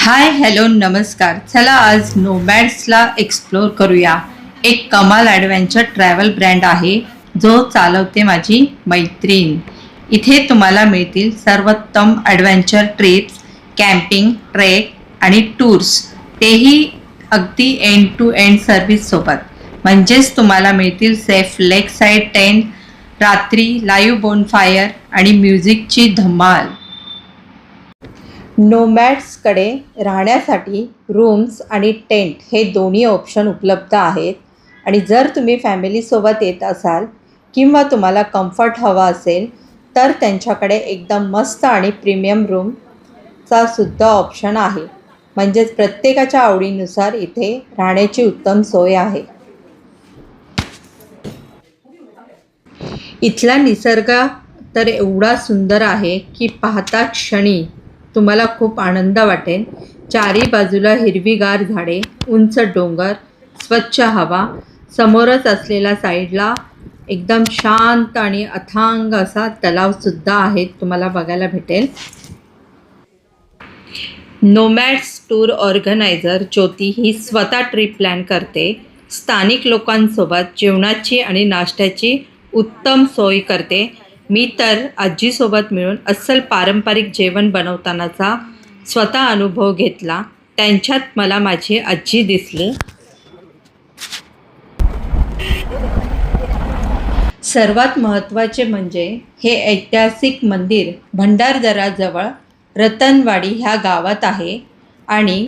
Hi hello नमस्कार. चला आज नोमॅड्सला एक्सप्लोर करूया. एक कमाल ॲडव्हेंचर ट्रॅव्हल ब्रँड आहे जो चालवते माझी मैत्रीण. इथे तुम्हाला मिळतील सर्वोत्तम ॲडव्हेंचर ट्रिप्स, कॅम्पिंग, ट्रेक आणि टूर्स, तेही अगदी एंड टू एंड सर्व्हिससोबत. म्हणजेच तुम्हाला मिळतील सेफ लेक साईड टेंट, रात्री लाईव्ह बोनफायर आणि म्युझिकची धमाल. नोमॅड्सकडे राहण्यासाठी रूम्स आणि टेंट हे दोन्ही ऑप्शन उपलब्ध आहेत. आणि जर तुम्ही फॅमिलीसोबत येत असाल किंवा तुम्हाला कम्फर्ट हवा असेल तर त्यांच्याकडे एकदम मस्त आणि प्रीमियम रूमचा सुद्धा ऑप्शन आहे. म्हणजेच प्रत्येकाच्या आवडीनुसार इथे राहण्याची उत्तम सोय आहे. इथला निसर्ग तर एवढा सुंदर आहे की पाहता क्षणी तुम्हाला खूप आनंद वाटेल. चारी बाजूला हिरवीगार झाडे, उंच डोंगर, स्वच्छ हवा, समोरच असलेला साईडला एकदम शांत आणि अथांग असा तलावसुद्धा आहे, तुम्हाला बघायला भेटेल. नोमॅड्स टूर ऑर्गनायझर ज्योती ही स्वतः ट्रिप प्लॅन करते. स्थानिक लोकांसोबत जेवणाची आणि नाश्त्याची उत्तम सोय करते. मी तर आजीसोबत मिळून अस्सल पारंपरिक जेवण बनवतानाचा स्वतः अनुभव घेतला. त्यांच्यात मला माझी आजी दिसली. सर्वात महत्त्वाचे म्हणजे हे ऐतिहासिक मंदिर भंडारदराजवळ रतनवाडी ह्या गावात आहे. आणि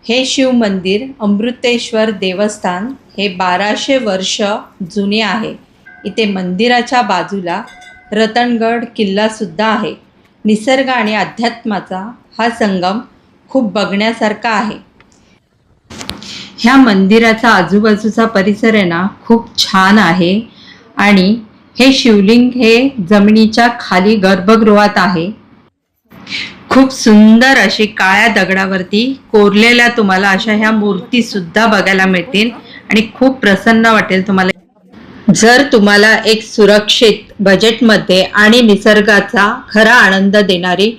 हे शिव मंदिर अमृतेश्वर देवस्थान हे 1200 वर्ष जुने आहे. इथे मंदिराच्या बाजूला रतनगड किल्लासुद्धा आहे. निसर्ग आणि अध्यात्माचा हा संगम खूप बघण्यासारखा आहे. ह्या मंदिराचा आजूबाजूचा परिसर आहे ना खूप छान आहे. आणि हे शिवलिंग हे जमिनीच्या खाली गर्भगृहात आहे. खूप सुंदर अशी काळ्या दगडावरती कोरलेल्या तुम्हाला अशा ह्या मूर्तीसुद्धा बघायला मिळतील आणि खूप प्रसन्न वाटेल तुम्हाला. जर तुम्हाला एक सुरक्षित बजेटमध्ये आणि निसर्गाचा खरा आनंद देणारी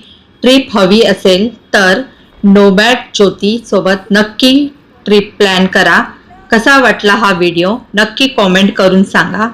ट्रिप हवी असेल तर नोमॅड ज्योती सोबत नक्की ट्रिप प्लॅन करा. कसा वाटला हा व्हिडिओ नक्की कॉमेंट करून सांगा.